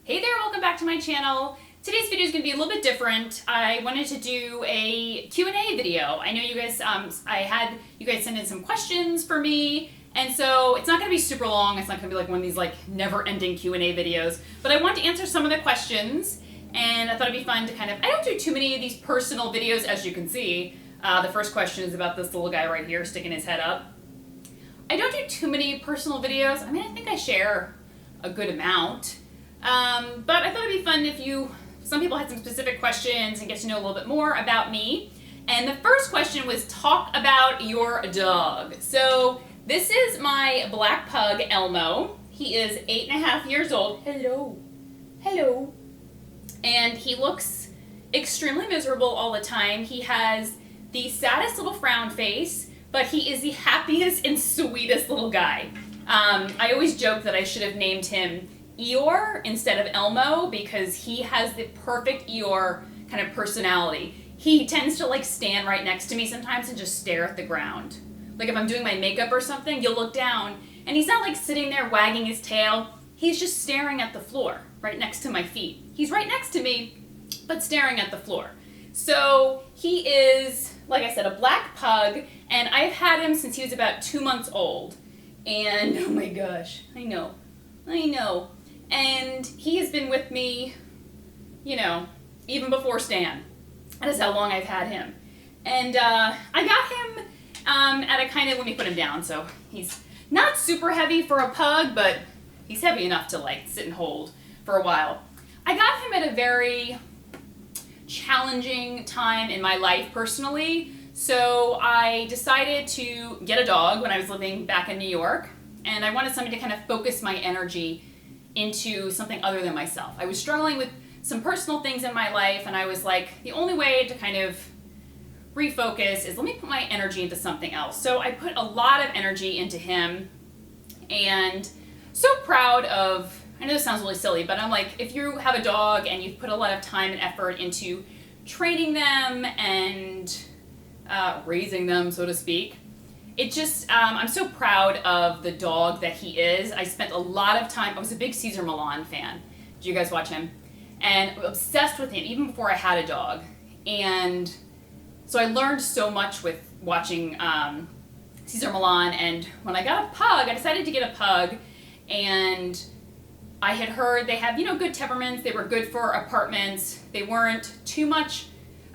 Hey there, welcome back to my channel. Today's video is going to be a little bit different. I wanted to do a Q&A video. I know you guys, I had you guys send in some questions for me, and so it's not going to be super long. It's not going to be like one of these like never-ending Q&A videos, but I want to answer some of the questions, and I thought it'd be fun to kind of, I don't do too many of these personal videos, as you can see. The first question is about this little guy right here sticking his head up. I don't do too many personal videos. I mean, I think I share a good amount. But I thought it'd be fun if some people had some specific questions and get to know a little bit more about me. And the first question was, talk about your dog. So this is my black pug, Elmo. He is 8.5 years old. Hello. Hello. And he looks extremely miserable all the time. He has the saddest little frown face, but he is the happiest and sweetest little guy. I always joke that I should have named him Eeyore instead of Elmo because he has the perfect Eeyore kind of personality. He tends to like stand right next to me sometimes and just stare at the ground. Like if I'm doing my makeup or something, you'll look down and he's not like sitting there wagging his tail. He's just staring at the floor right next to my feet. He's right next to me, but staring at the floor. So he is, like I said, a black pug, and I've had him since he was about 2 months old. And oh my gosh, I know. And he has been with me, even before Stan. That is how long I've had him. And I got him at a kind of, let me put him down, so he's not super heavy for a pug, but he's heavy enough to like sit and hold for a while. I got him at a very challenging time in my life personally, so I decided to get a dog when I was living back in New York, and I wanted something to kind of focus my energy into something other than myself. I was struggling with some personal things in my life, and I was like, the only way to kind of refocus is let me put my energy into something else. So I put a lot of energy into him, and so proud of, I know this sounds really silly, but I'm like, if you have a dog and you've put a lot of time and effort into training them and raising them, so to speak, it just, I'm so proud of the dog that he is. I spent a lot of time, I was a big Cesar Millan fan. Did you guys watch him? And obsessed with him even before I had a dog. And so I learned so much with watching Cesar Millan, and when I got a pug, I decided to get a pug, and I had heard they have, good temperaments, they were good for apartments, they weren't too much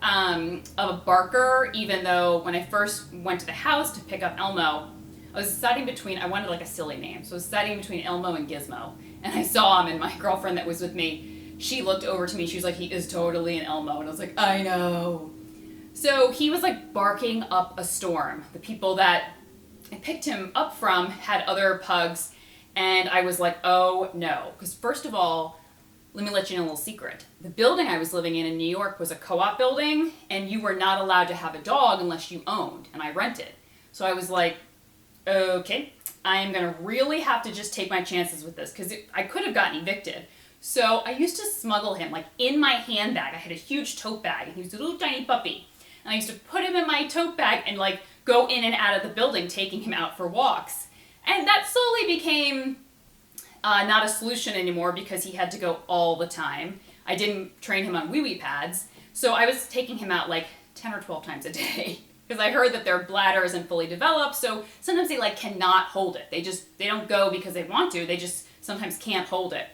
of a barker, even though when I first went to the house to pick up Elmo, I was deciding between, I wanted like a silly name, so I was deciding between Elmo and Gizmo, and I saw him, and my girlfriend that was with me, she looked over to me, she was like, he is totally an Elmo, and I was like, I know. So he was like barking up a storm. The people that I picked him up from had other pugs, and I was like, oh no, because first of all, let me let you know a little secret. The building I was living in New York was a co-op building, and you were not allowed to have a dog unless you owned, and I rented. So I was like, okay, I am going to really have to just take my chances with this, because I could have gotten evicted. So I used to smuggle him, like in my handbag. I had a huge tote bag, and he was a little tiny puppy. And I used to put him in my tote bag and like go in and out of the building, taking him out for walks. And that slowly became not a solution anymore because he had to go all the time. I didn't train him on wee-wee pads, so I was taking him out like 10 or 12 times a day because I heard that their bladder isn't fully developed, so sometimes they like cannot hold it. They don't go because they want to, they just sometimes can't hold it.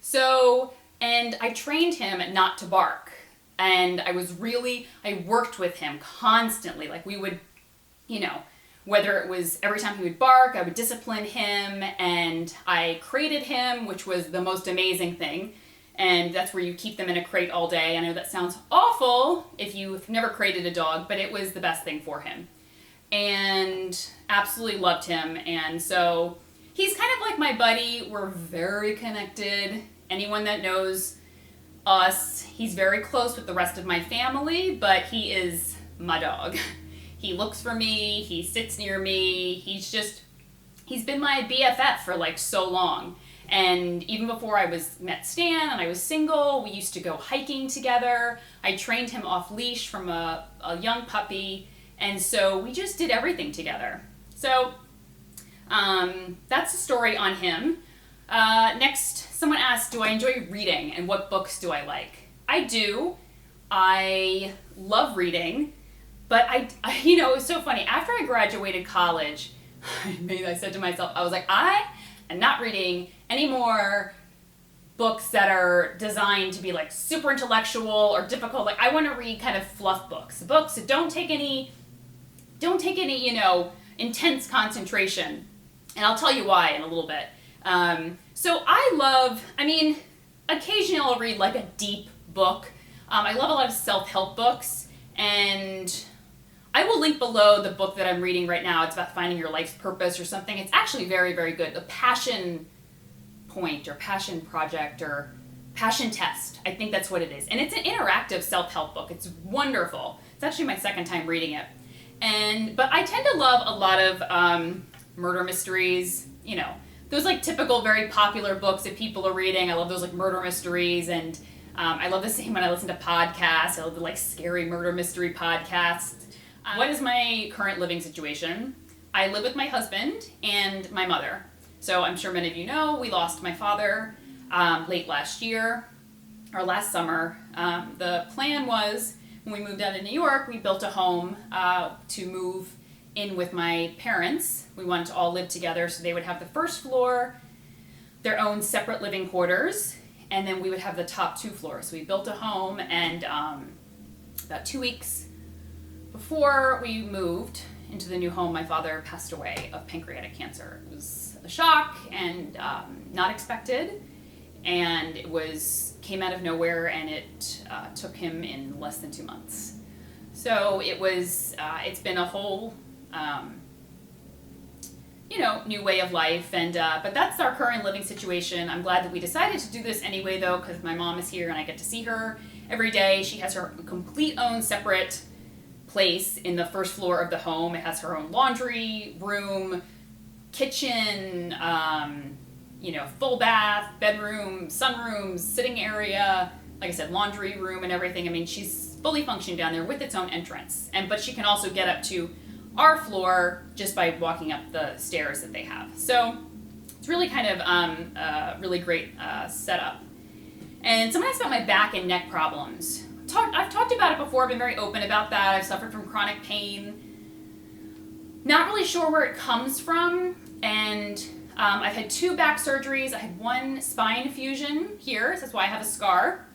So, and I trained him not to bark, and I worked with him constantly, like we would, whether it was every time he would bark, I would discipline him, and I crated him, which was the most amazing thing. And that's where you keep them in a crate all day. I know that sounds awful if you've never crated a dog, but it was the best thing for him. And absolutely loved him. And so he's kind of like my buddy. We're very connected. Anyone that knows us, he's very close with the rest of my family, but he is my dog. He looks for me, he sits near me, he's been my BFF for like so long. And even before I met Stan and I was single, we used to go hiking together. I trained him off leash from a young puppy, and so we just did everything together. So that's the story on him. Next, someone asked, do I enjoy reading and what books do I like? I do. I love reading, but it was so funny. After I graduated college, I said to myself, I was like, I am not reading any more books that are designed to be like super intellectual or difficult. Like, I want to read kind of fluff books that don't take any, intense concentration. And I'll tell you why in a little bit. Occasionally I'll read like a deep book. I love a lot of self-help books, and I will link below the book that I'm reading right now. It's about finding your life's purpose or something. It's actually very, very good. The Passion Point or Passion Project or Passion Test. I think that's what it is. And it's an interactive self-help book. It's wonderful. It's actually my second time reading it. But I tend to love a lot of murder mysteries, those like typical very popular books that people are reading. I love those like murder mysteries, and I love the same when I listen to podcasts. I love the like scary murder mystery podcasts. What is my current living situation? I live with my husband and my mother. So I'm sure many of you know, we lost my father late last year, or last summer. The plan was, when we moved out of New York, we built a home to move in with my parents. We wanted to all live together, so they would have the first floor, their own separate living quarters, and then we would have the top 2 floors. So we built a home, and about 2 weeks before we moved into the new home, my father passed away of pancreatic cancer. It was a shock and not expected, and came out of nowhere, and it took him in less than 2 months. So it's been a whole new way of life, but that's our current living situation. I'm glad that we decided to do this anyway, though, because my mom is here and I get to see her every day. She has her complete own separate place in the first floor of the home. It has her own laundry room, kitchen, full bath, bedroom, sunroom, sitting area, like I said, laundry room and everything. I mean, she's fully functioning down there with its own entrance. But she can also get up to our floor just by walking up the stairs that they have. So it's really kind of a really great setup. And someone asked about my back and neck problems. I've talked about it before. I've been very open about that. I've suffered from chronic pain. Not really sure where it comes from. And I've had 2 back surgeries. I had 1 spine fusion here. So that's why I have a scar.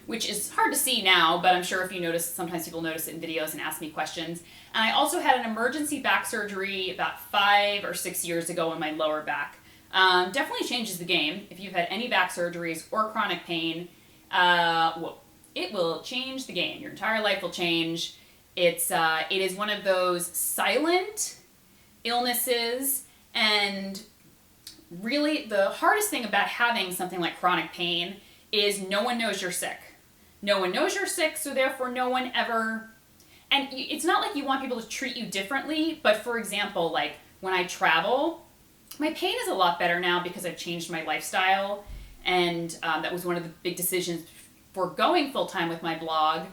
Which is hard to see now, but I'm sure if you notice, sometimes people notice it in videos and ask me questions. And I also had an emergency back surgery about 5 or 6 years ago on my lower back. Definitely changes the game. If you've had any back surgeries or chronic pain, it will change the game. Your entire life will change. It is one of those silent illnesses, and really the hardest thing about having something like chronic pain is no one knows you're sick. No one knows you're sick, so therefore no one ever... And it's not like you want people to treat you differently, but for example, like when I travel, my pain is a lot better now because I've changed my lifestyle, and that was one of the big decisions for going full-time with my blog,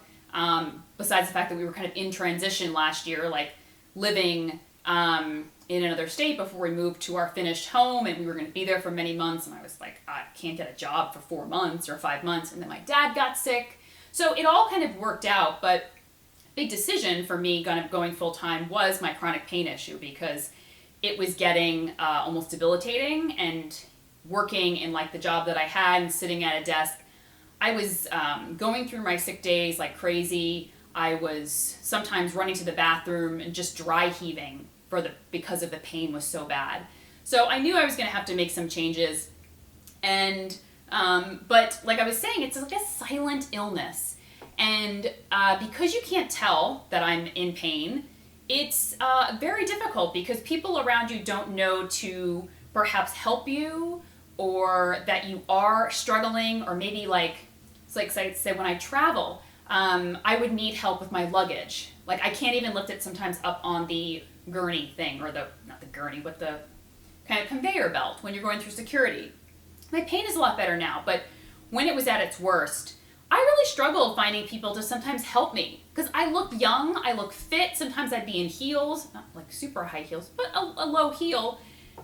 besides the fact that we were kind of in transition last year, like living in another state before we moved to our finished home, and we were going to be there for many months, and I was like, I can't get a job for 4 months or 5 months, and then my dad got sick. So it all kind of worked out, but big decision for me kind of going full-time was my chronic pain issue, because it was getting almost debilitating, and working in like the job that I had and sitting at a desk, I was going through my sick days like crazy. I was sometimes running to the bathroom and just dry heaving because of the pain was so bad. So I knew I was going to have to make some changes. And but like I was saying, it's like a silent illness. And because you can't tell that I'm in pain, it's very difficult because people around you don't know to perhaps help you, or that you are struggling, or maybe like, it's like I said, when I travel, I would need help with my luggage. Like I can't even lift it sometimes up on the gurney thing, or not the gurney, but the kind of conveyor belt when you're going through security. My pain is a lot better now, but when it was at its worst, I really struggled finding people to sometimes help me, because I look young, I look fit. Sometimes I'd be in heels, not like super high heels, but a low heel,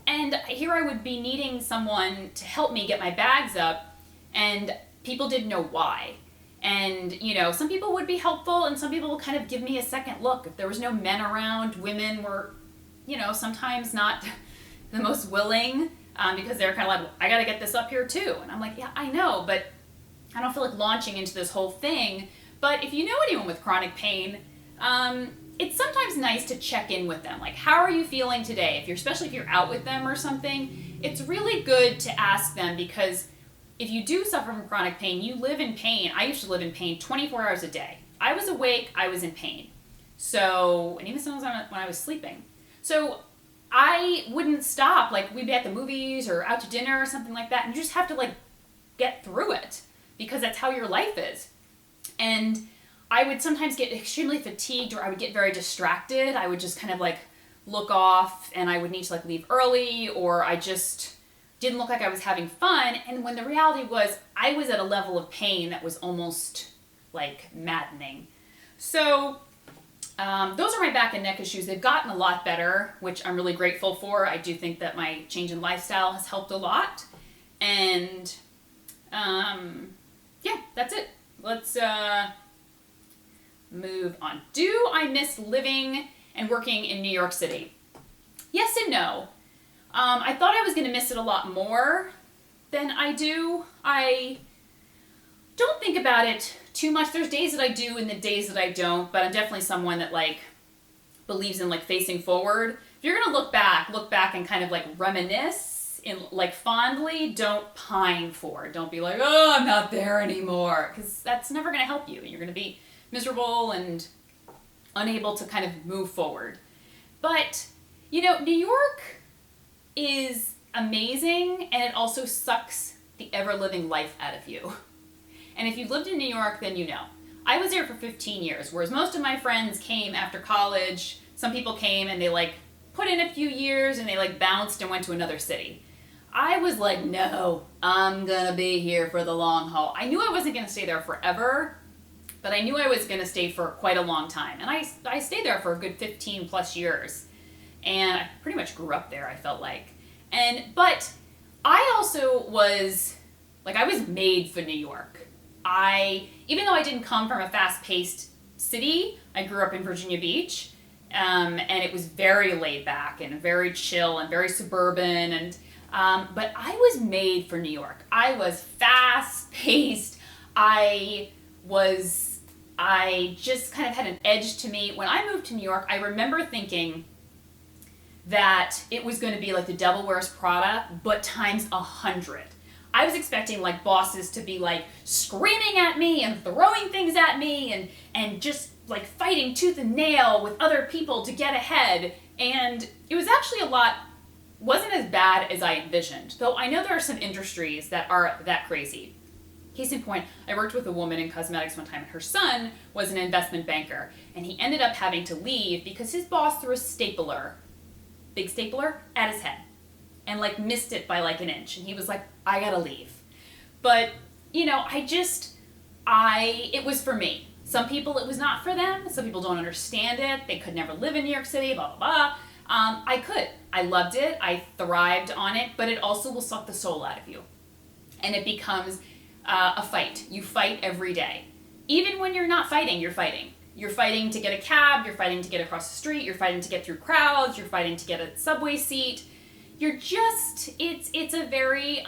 And here I would be needing someone to help me get my bags up, and people didn't know why. And, some people would be helpful, and some people would kind of give me a second look. If there was no men around, women were, sometimes not the most willing, because they're kind of like, I got to get this up here too. And I'm like, yeah, I know, but I don't feel like launching into this whole thing. But if you know anyone with chronic pain, it's sometimes nice to check in with them. Like, how are you feeling today? Especially if you're out with them or something, it's really good to ask them, because if you do suffer from chronic pain, you live in pain. I used to live in pain 24 hours a day. I was awake, I was in pain. So, and even sometimes when I was sleeping. So I wouldn't stop. Like, we'd be at the movies or out to dinner or something like that, and you just have to get through it, because that's how your life is. And I would sometimes get extremely fatigued, or I would get very distracted. I would just kind of look off, and I would need to leave early, or I just didn't look like I was having fun. And when the reality was, I was at a level of pain that was almost maddening. So those are my back and neck issues. They've gotten a lot better, which I'm really grateful for. I do think that my change in lifestyle has helped a lot. And yeah, that's it. Let's move on. Do I miss living and working in New York City? Yes and no. I thought I was going to miss it a lot more than I do. I don't think about it too much. There's days that I do and the days that I don't, but I'm definitely someone that believes in facing forward. If you're going to look back and kind of reminisce in fondly. Don't pine for it. Don't be like, oh, I'm not there anymore, because that's never going to help you. You're going to be miserable and unable to kind of move forward. But, New York is amazing, and it also sucks the ever-living life out of you. And if you've lived in New York, then you know. I was there for 15 years, whereas most of my friends came after college. Some people came and they put in a few years and they bounced and went to another city. I was like, no, I'm gonna be here for the long haul. I knew I wasn't gonna stay there forever, but I knew I was gonna stay for quite a long time. And I stayed there for a good 15 plus years. And I pretty much grew up there, I felt like. But I also was, I was made for New York. Even though I didn't come from a fast-paced city, I grew up in Virginia Beach, and it was very laid back and very chill and very suburban, but I was made for New York. I was fast-paced. I just kind of had an edge to me. When I moved to New York, I remember thinking that it was going to be the Devil Wears Prada, but times 100. I was expecting bosses to be screaming at me and throwing things at me and just fighting tooth and nail with other people to get ahead. And it was actually wasn't as bad as I envisioned. Though I know there are some industries that are that crazy. Case in point, I worked with a woman in cosmetics one time, and her son was an investment banker, and he ended up having to leave because his boss threw a big stapler, at his head, and missed it by an inch, and he was like, I gotta leave. But it was for me. Some people it was not for them. Some people don't understand it. They could never live in New York City, blah, blah, blah. I could. I loved it. I thrived on it, but it also will suck the soul out of you. And it becomes a fight. You fight every day. Even when you're not fighting, you're fighting. You're fighting to get a cab, you're fighting to get across the street, you're fighting to get through crowds, you're fighting to get a subway seat. It's a very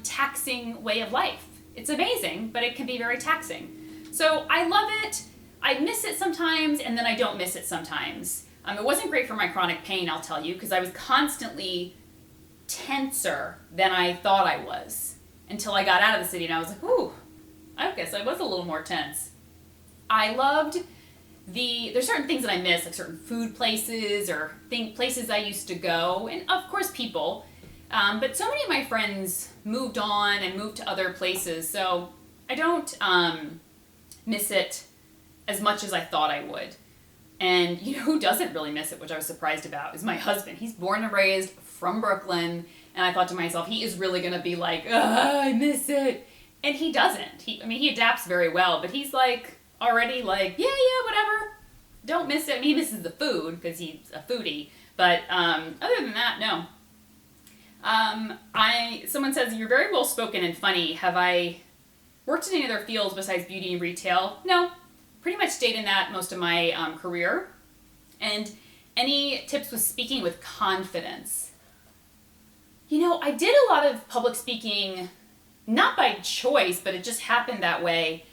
taxing way of life. It's amazing, but it can be very taxing. So I love it. I miss it sometimes, and then I don't miss it sometimes. It wasn't great for my chronic pain, I'll tell you, because I was constantly tenser than I thought I was until I got out of the city, and I was like, ooh, I guess I was a little more tense. I loved there's certain things that I miss, certain food places or places I used to go, and of course people. But so many of my friends moved on and moved to other places, so I don't miss it as much as I thought I would. And who doesn't really miss it, which I was surprised about, is my husband. He's born and raised from Brooklyn, and I thought to myself, he is really going to be I miss it. And he doesn't. He adapts very well, but he's already yeah, whatever. Don't miss it. He misses the food because he's a foodie. But other than that, no. Someone says, you're very well spoken and funny. Have I worked in any other fields besides beauty and retail? No, pretty much stayed in that most of my career. And any tips with speaking with confidence? I did a lot of public speaking, not by choice, but it just happened that way.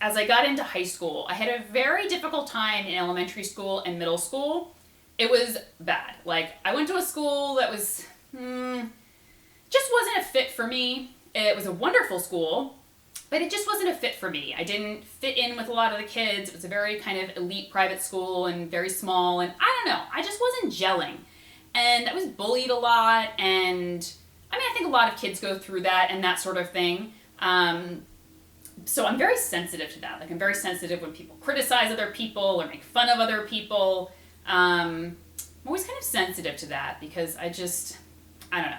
As I got into high school, I had a very difficult time in elementary school and middle school. It was bad. Like, I went to a school that was, just wasn't a fit for me. It was a wonderful school, but it just wasn't a fit for me. I didn't fit in with a lot of the kids. It was a very kind of elite private school and very small, and I don't know, I just wasn't gelling. And I was bullied a lot, and I think a lot of kids go through that and that sort of thing. So I'm very sensitive to that. Like, I'm very sensitive when people criticize other people or make fun of other people. I'm always kind of sensitive to that because I don't know.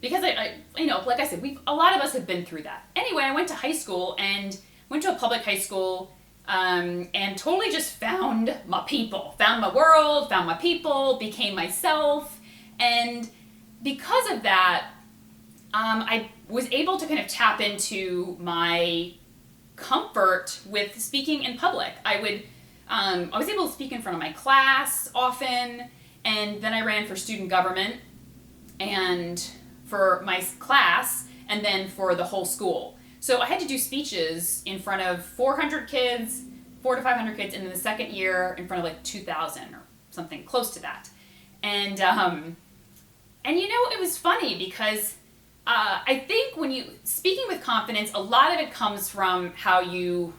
Because I like I said, a lot of us have been through that. Anyway, I went to high school and went to a public high school, and totally just found my people, found my world, found my people, became myself. And because of that, I was able to kind of tap into my comfort with speaking in public. I was able to speak in front of my class often, and then I ran for student government and for my class, and then for the whole school. So I had to do speeches in front of 400 kids, 400 to 500 kids, and then the second year in front of like 2,000 or something close to that. And it was funny because I think when speaking with confidence, a lot of it comes from how you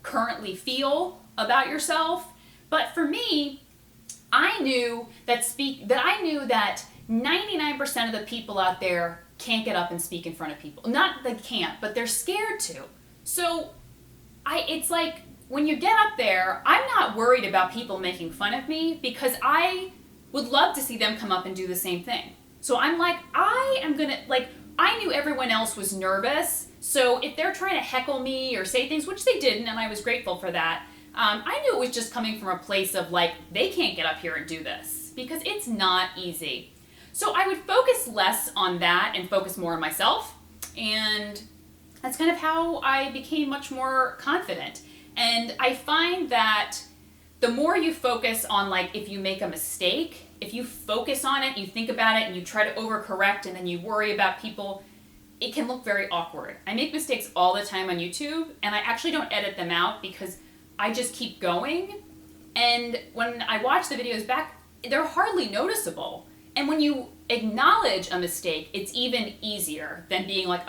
currently feel about yourself. But for me, I knew that 99% of the people out there can't get up and speak in front of people. Not they can't, but they're scared to. So it's like when you get up there, I'm not worried about people making fun of me because I would love to see them come up and do the same thing. So I'm like, I knew everyone else was nervous. So if they're trying to heckle me or say things, which they didn't, and I was grateful for that, I knew it was just coming from a place of like, they can't get up here and do this because it's not easy. So I would focus less on that and focus more on myself. And that's kind of how I became much more confident. And I find that the more you focus on, like, if you make a mistake, if you focus on it, you think about it, and you try to overcorrect, and then you worry about people, it can look very awkward. I make mistakes all the time on YouTube, and I actually don't edit them out because I just keep going. And when I watch the videos back, they're hardly noticeable. And when you acknowledge a mistake, it's even easier than being like,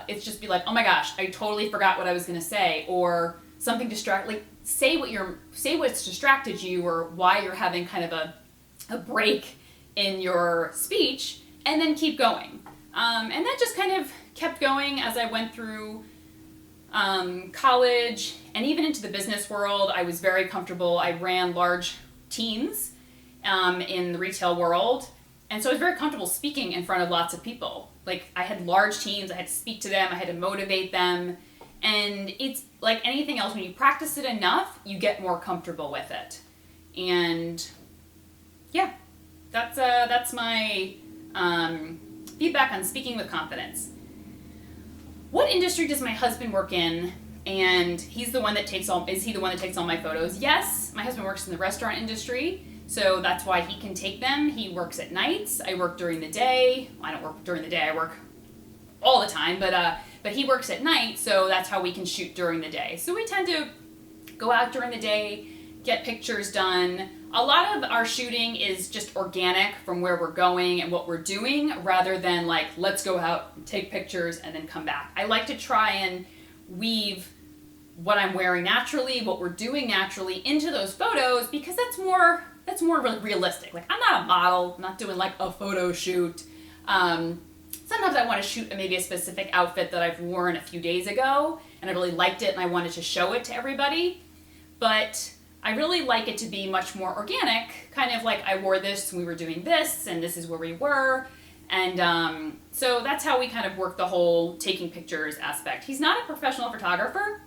it's just be like, oh my gosh, I totally forgot what I was gonna say, or something say what's distracted you, or why you're having kind of a break in your speech, and then keep going. And that just kind of kept going as I went through college and even into the business world. I was very comfortable. I ran large teams in the retail world, and so I was very comfortable speaking in front of lots of people. Like, I had large teams, I had to speak to them, I had to motivate them, and it's like anything else, when you practice it enough, you get more comfortable with it. And yeah, that's my feedback on speaking with confidence. What industry does my husband work in? And is he the one that takes all my photos? Yes, my husband works in the restaurant industry, so that's why he can take them. He works at nights. I work during the day. I don't work during the day. I work all the time, but he works at night, so that's how we can shoot during the day. So we tend to go out during the day, get pictures done. A lot of our shooting is just organic from where we're going and what we're doing, rather than like, let's go out and take pictures and then come back. I like to try and weave what I'm wearing naturally, what we're doing naturally into those photos, because that's more realistic. Like, I'm not a model, I'm not doing like a photo shoot. Sometimes I want to shoot maybe a specific outfit that I've worn a few days ago and I really liked it and I wanted to show it to everybody. But I really like it to be much more organic, kind of like I wore this and we were doing this and this is where we were. And so that's how we kind of work the whole taking pictures aspect. He's not a professional photographer.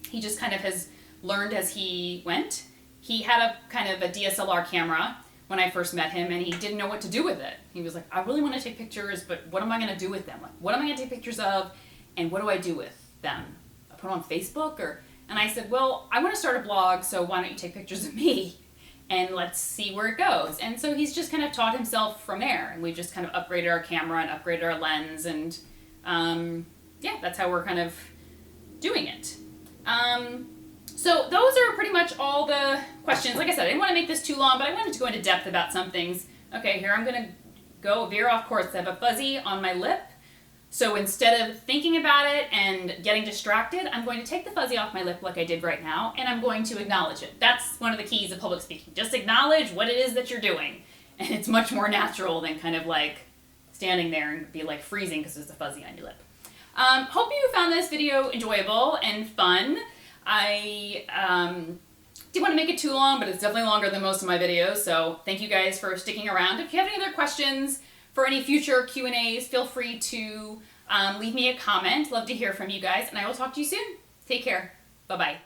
He just kind of has learned as he went. He had a kind of a DSLR camera, when I first met him, and he didn't know what to do with it. He was like, I really want to take pictures, but what am I going to do with them? Like, what am I going to take pictures of, and what do I do with them? I put them on Facebook? And I said, well, I want to start a blog, so why don't you take pictures of me, and let's see where it goes. And so he's just kind of taught himself from there, and we just kind of upgraded our camera and upgraded our lens, and yeah, that's how we're kind of doing it. So those are pretty much all the questions. Like I said, I didn't want to make this too long, but I wanted to go into depth about some things. Okay, here I'm going to go veer off course. I have a fuzzy on my lip. So instead of thinking about it and getting distracted, I'm going to take the fuzzy off my lip like I did right now, and I'm going to acknowledge it. That's one of the keys of public speaking. Just acknowledge what it is that you're doing. And it's much more natural than kind of like standing there and be like freezing because there's a fuzzy on your lip. Hope you found this video enjoyable and fun. I didn't want to make it too long, but it's definitely longer than most of my videos, so thank you guys for sticking around. If you have any other questions for any future Q&As, feel free to leave me a comment. Love to hear from you guys, and I will talk to you soon. Take care. Bye-bye.